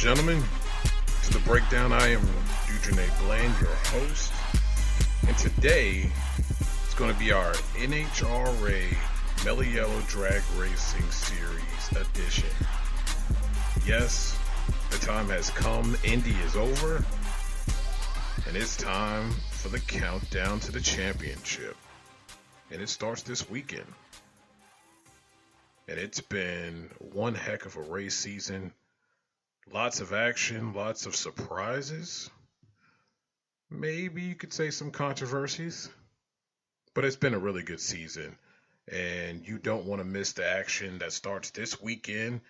gentlemen, to the breakdown. I am Dujunnea Bland, your host, and today it's going to be our NHRA Mellow Yellow Drag Racing Series edition. Yes, the time has come. Indy is over, and it's time for the countdown to the championship. And it starts this weekend. And it's been one heck of a race season. Lots of action, lots of surprises. Maybe you could say some controversies. But it's been a really good season. And you don't want to miss the action that starts this weekend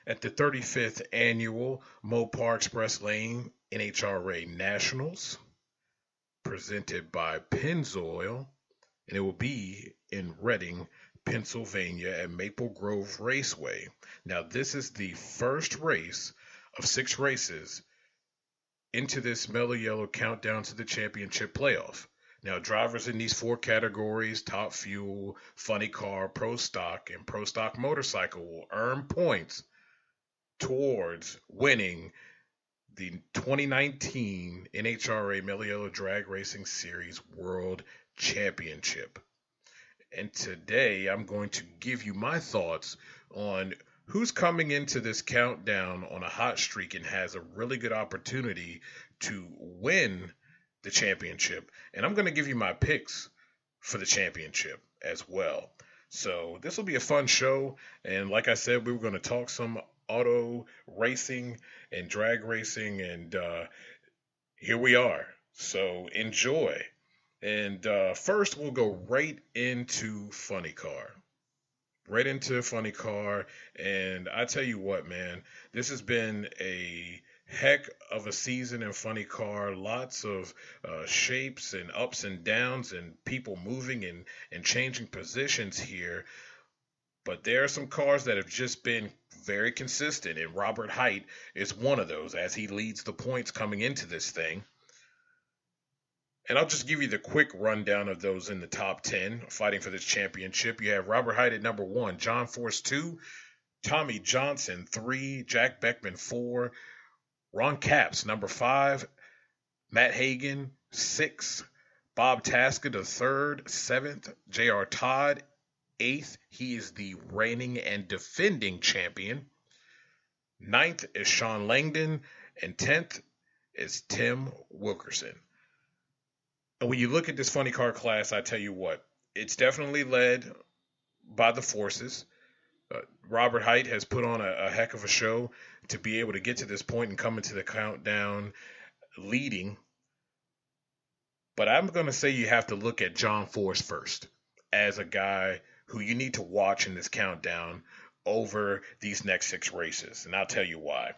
at the 35th annual Mopar Express Lane NHRA Nationals, presented by Pennzoil, and it will be in Reading, Pennsylvania at Maple Grove Raceway. Now, this is the first race of 6 races into this Mellow Yellow countdown to the championship playoff. Now, drivers in these 4 categories, Top Fuel, Funny Car, Pro Stock, and Pro Stock Motorcycle, will earn points towards winning the 2019 NHRA Mellow Yellow Drag Racing Series World Championship. And today I'm going to give you my thoughts on who's coming into this countdown on a hot streak and has a really good opportunity to win the championship. And I'm going to give you my picks for the championship as well. So this will be a fun show. And like I said, we were going to talk some auto racing and drag racing. And here we are. So enjoy. And first, we'll go right into Funny Car. Right into Funny Car. And I tell you what, man, this has been a heck of a season in Funny Car. Lots of shapes and ups and downs and people moving and changing positions here. But there are some cars that have just been very consistent. And Robert Hight is one of those as he leads the points coming into this thing. And I'll just give you the quick rundown of those in the top 10 fighting for this championship. You have Robert Hight at number 1, John Force 2, Tommy Johnson 3, Jack Beckman 4, Ron Capps number 5, Matt Hagan 6, Bob Taska the 3rd, 7th, J.R. Todd 8th. He is the reigning and defending champion. 9th is Sean Langdon, and 10th is Tim Wilkerson. And when you look at this Funny Car class, I tell you what, it's definitely led by the forces. Robert Hight has put on a heck of a show to be able to get to this point and come into the countdown leading. But I'm going to say you have to look at John Force first as a guy who you need to watch in this countdown over these next 6 races. And I'll tell you why.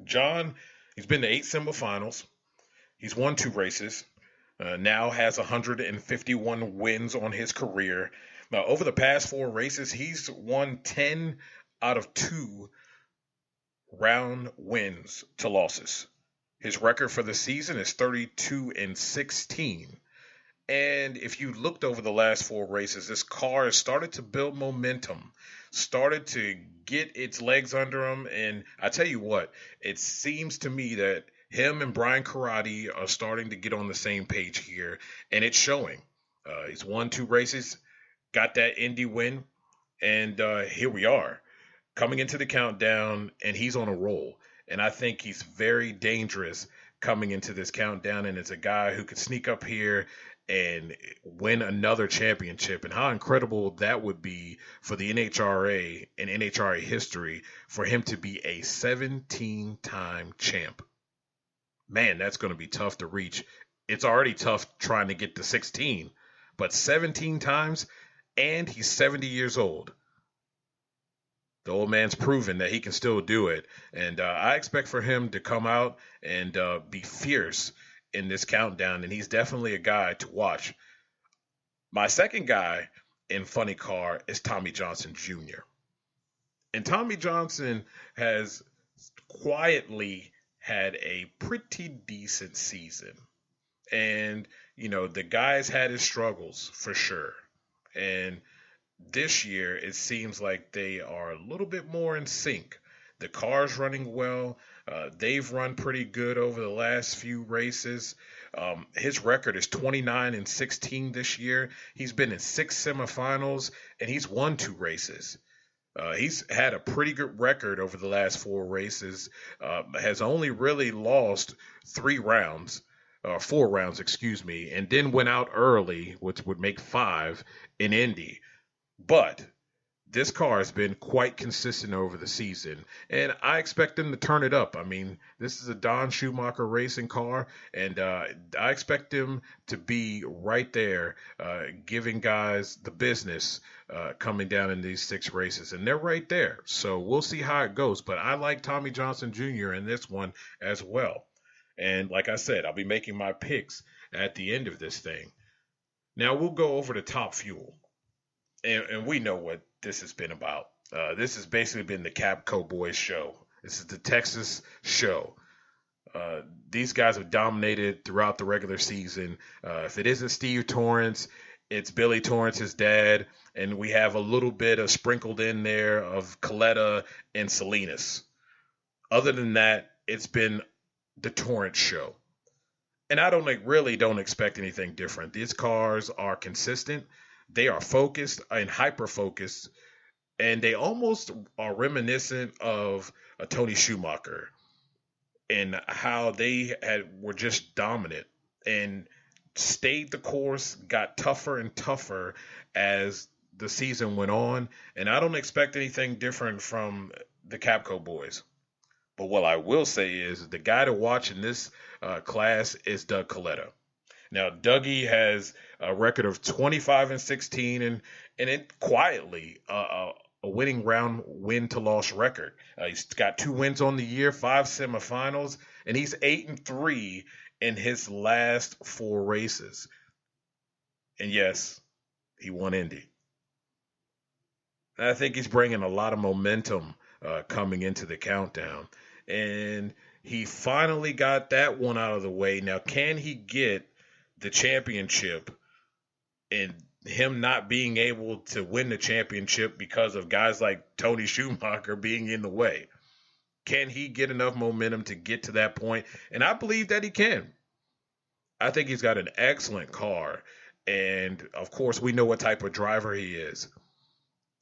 John, he's been to 8 semifinals. He's won 2 races. Now has 151 wins on his career. Now, over the past 4 races, he's won 10 out of 2 round wins to losses. His record for the season is 32-16. And if you looked over the last 4 races, this car has started to build momentum, started to get its legs under him. And I tell you what, it seems to me that him and Brian Karate are starting to get on the same page here, and it's showing. He's won 2 races, got that Indy win, and here we are, coming into the countdown, and he's on a roll. And I think he's very dangerous coming into this countdown, and it's a guy who could sneak up here and win another championship. And how incredible that would be for the NHRA and NHRA history for him to be a 17-time champ. Man, that's going to be tough to reach. It's already tough trying to get to 16, but 17 times, and he's 70 years old. The old man's proven that he can still do it, and I expect for him to come out and be fierce in this countdown, and he's definitely a guy to watch. My second guy in Funny Car is Tommy Johnson Jr. And Tommy Johnson has quietly had a pretty decent season. And, you know, the guy's had his struggles for sure. And this year, it seems like they are a little bit more in sync The car's running well. They've run pretty good over the last few races. His record is 29-16 this year. He's been in 6 semifinals and he's won 2 races. He's had a pretty good record over the last 4 races. Has only really lost 3 rounds, 4 rounds, excuse me, and then went out early, which would make 5 in Indy. But this car has been quite consistent over the season, and I expect them to turn it up. I mean, this is a Don Schumacher racing car, and I expect them to be right there, giving guys the business coming down in these 6 races, and they're right there. So we'll see how it goes, but I like Tommy Johnson Jr. in this one as well. And like I said, I'll be making my picks at the end of this thing. Now we'll go over to Top Fuel, and we know what this has been about. This has basically been the Capco Boys show. This is the Texas show. These guys have dominated throughout the regular season. If it isn't Steve Torrance, it's Billy Torrance's dad, and we have a little bit of sprinkled in there of Coletta and Salinas. Other than that, it's been the Torrance show. And I really don't expect anything different. These cars are consistent. They are focused and hyper-focused, and they almost are reminiscent of a Tony Schumacher and how they were just dominant and stayed the course, got tougher and tougher as the season went on. And I don't expect anything different from the Capco boys. But what I will say is the guy to watch in this class is Doug Coletta. Now, Dougie has a record of 25-16, and it quietly a winning round win-to-loss record. He's got 2 wins on the year, 5 semifinals, and he's 8-3 in his last 4 races. And yes, he won Indy. I think he's bringing a lot of momentum coming into the countdown, and he finally got that one out of the way. Now, can he get the championship, and him not being able to win the championship because of guys like Tony Schumacher being in the way? Can he get enough momentum to get to that point? And I believe that he can. I think he's got an excellent car, and of course we know what type of driver he is.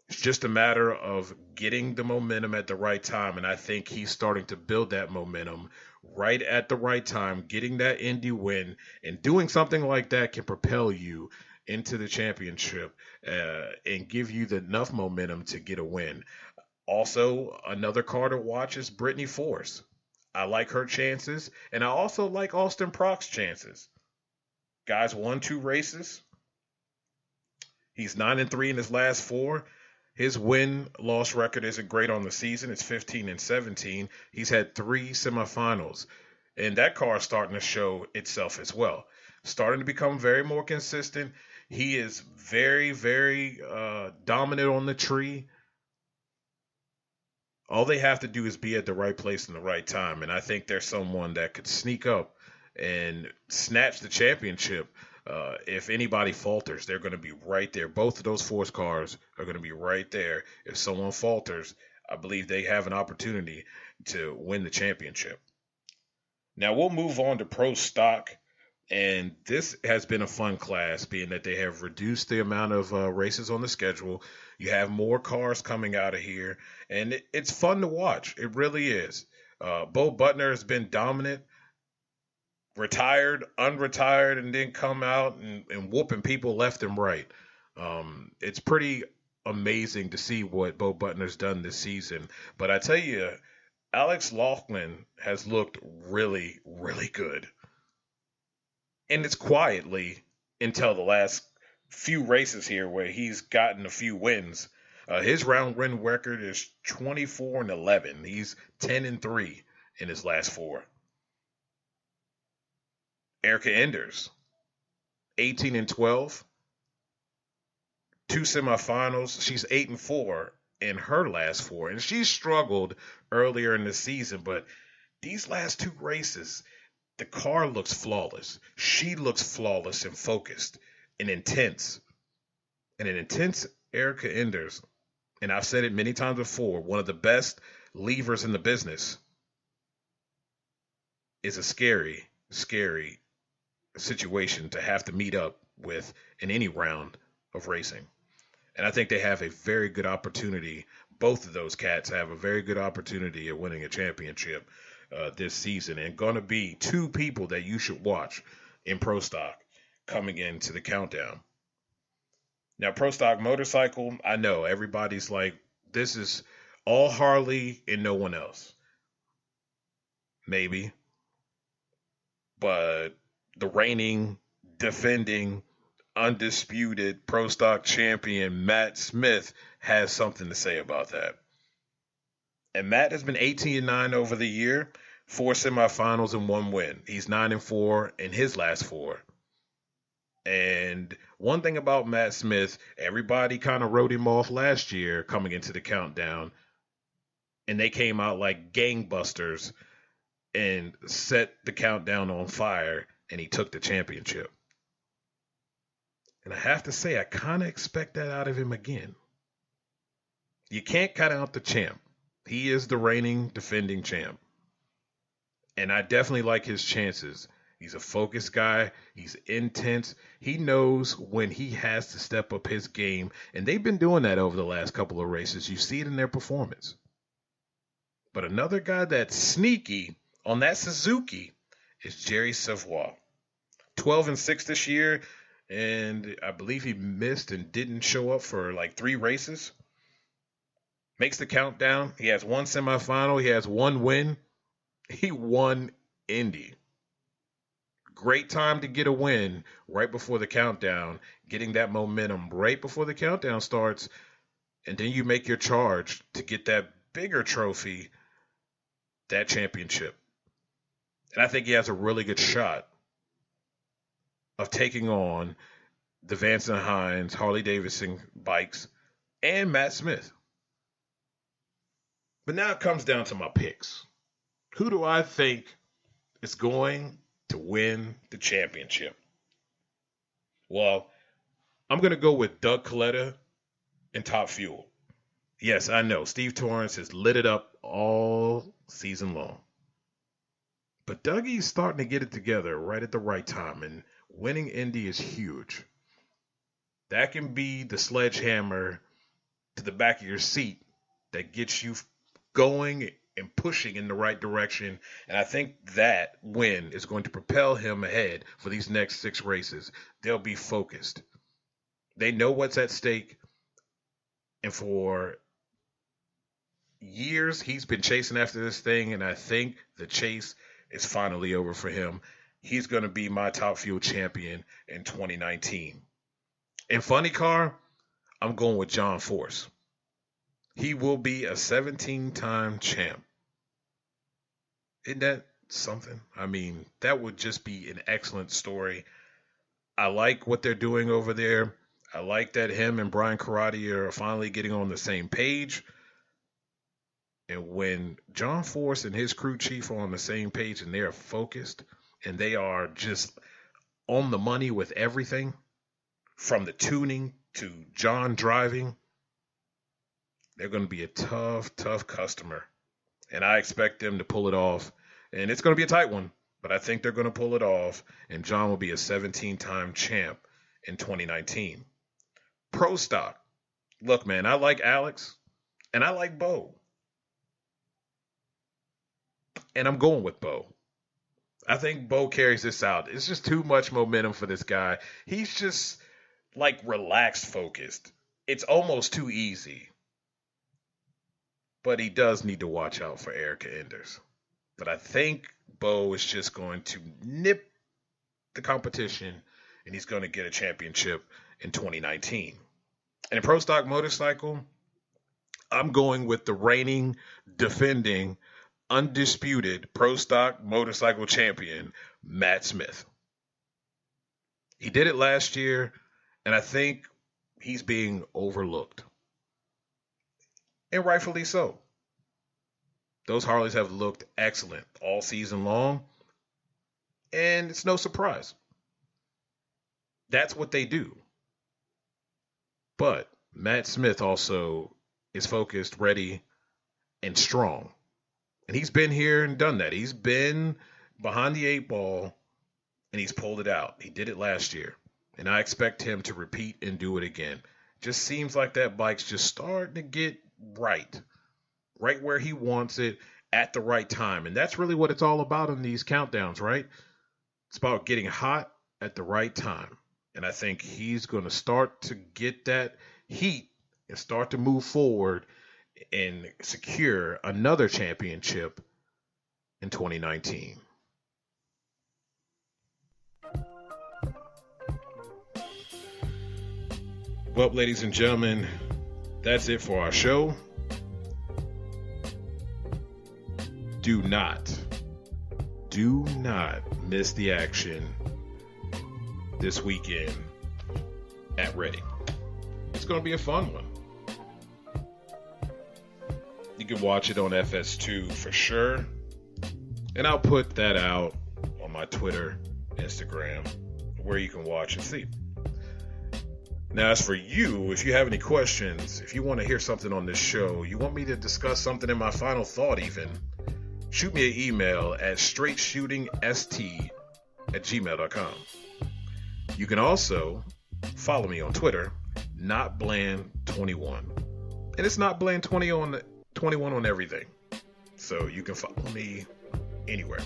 It's just a matter of getting the momentum at the right time, and I think he's starting to build that momentum right at the right time. Getting that Indy win and doing something like that can propel you into the championship and give you enough momentum to get a win. Also, another car to watch is Brittany Force. I like her chances, and I also like Austin Prock's chances. Guy's won 2 races. He's 9-3 in his last 4. His win-loss record isn't great on the season. It's 15-17. He's had 3 semifinals. And that car is starting to show itself as well. Starting to become very more consistent. He is very, very dominant on the tree. All they have to do is be at the right place in the right time. And I think there's someone that could sneak up and snatch the championship. If anybody falters, they're going to be right there. Both of those Force cars are going to be right there. If someone falters, I believe they have an opportunity to win the championship. Now we'll move on to Pro Stock. And this has been a fun class, being that they have reduced the amount of races on the schedule. You have more cars coming out of here, and it's fun to watch. It really is. Bo Butner has been dominant, retired, unretired, and then come out and whooping people left and right. It's pretty amazing to see what Bo Butner's done this season. But I tell you, Alex Laughlin has looked really, really good. And it's quietly until the last few races here where he's gotten a few wins. His round win record is 24-11. He's 10-3 in his last 4. Erica Enders, 18-12, 2 semifinals. She's 8-4 in her last 4, and she struggled earlier in the season. But these last 2 races, the car looks flawless. She looks flawless and focused and intense. And an intense Erica Enders, and I've said it many times before, one of the best levers in the business is a scary, scary situation to have to meet up with in any round of racing. And I think they have a very good opportunity. Both of those cats have a very good opportunity of winning a championship this season, and going to be two people that you should watch in Pro Stock coming into the countdown. Now, Pro Stock Motorcycle, I know everybody's like, this is all Harley and no one else. Maybe. But the reigning, defending, undisputed Pro Stock champion Matt Smith has something to say about that. And Matt has been 18-9 over the year, 4 semifinals and 1 win. He's 9-4 in his last 4. And one thing about Matt Smith, everybody kind of wrote him off last year coming into the countdown, and they came out like gangbusters and set the countdown on fire, and he took the championship. And I have to say, I kind of expect that out of him again. You can't cut out the champ. He is the reigning, defending champ. And I definitely like his chances. He's a focused guy. He's intense. He knows when he has to step up his game. And they've been doing that over the last couple of races. You see it in their performance. But another guy that's sneaky on that Suzuki is Jerry Savoy. 12-6 this year. And I believe he missed and didn't show up for like 3 races. Makes the countdown. He has 1 semifinal. He has 1 win. He won Indy. Great time to get a win right before the countdown. Getting that momentum right before the countdown starts. And then you make your charge to get that bigger trophy, that championship. And I think he has a really good shot of taking on the Vance and Hines, Harley Davidson bikes, and Matt Smith. But now it comes down to my picks. Who do I think is going to win the championship? Well, I'm going to go with Doug Coletta and Top Fuel. Yes, I know. Steve Torrance has lit it up all season long. But Dougie's starting to get it together right at the right time, and winning Indy is huge. That can be the sledgehammer to the back of your seat that gets you going and pushing in the right direction. And I think that win is going to propel him ahead for these next 6 races. They'll be focused. They know what's at stake. And for years, he's been chasing after this thing. And I think the chase is finally over for him. He's going to be my Top Fuel champion in 2019. In Funny Car, I'm going with John Force. He will be a 17-time champ. Isn't that something? I mean, that would just be an excellent story. I like what they're doing over there. I like that him and Brian Karate are finally getting on the same page. And when John Force and his crew chief are on the same page and they're focused and they are just on the money with everything, from the tuning to John driving, they're going to be a tough, tough customer. And I expect them to pull it off. And it's going to be a tight one, but I think they're going to pull it off. And John will be a 17-time champ in 2019. Pro Stock. Look, man, I like Alex and I like Bo. And I'm going with Bo. I think Bo carries this out. It's just too much momentum for this guy. He's just like relaxed focused. It's almost too easy. But he does need to watch out for Erica Enders. But I think Bo is just going to nip the competition and he's going to get a championship in 2019. And in Pro Stock Motorcycle, I'm going with the reigning, defending, undisputed Pro Stock Motorcycle champion, Matt Smith. He did it last year, and I think he's being overlooked. And rightfully so. Those Harleys have looked excellent all season long, and it's no surprise. That's what they do. But Matt Smith also is focused, ready, and strong. And he's been here and done that. He's been behind the eight ball and he's pulled it out. He did it last year. And I expect him to repeat and do it again. Just seems like that bike's just starting to get right where he wants it at the right time. And that's really what it's all about in these countdowns, right? It's about getting hot at the right time. And I think he's going to start to get that heat and start to move forward and secure another championship in 2019. Well, ladies and gentlemen, that's it for our show. Do not miss the action this weekend at Reading. It's going to be a fun one. You can watch it on FS2 for sure. And I'll put that out on my Twitter, Instagram, where you can watch and see. Now, as for you, if you have any questions, if you want to hear something on this show, you want me to discuss something in my final thought even, shoot me an email at straightshootingst@gmail.com. You can also follow me on Twitter, NotBland21. And it's NotBland21 on everything. So you can follow me anywhere.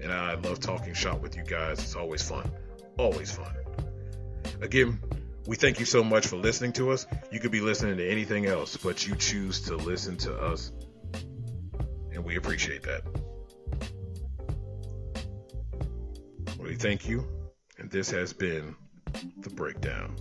And I love talking shop with you guys. It's always fun. Always fun. Again, we thank you so much for listening to us. You could be listening to anything else, but you choose to listen to us. And we appreciate that. We thank you. And this has been The Breakdown.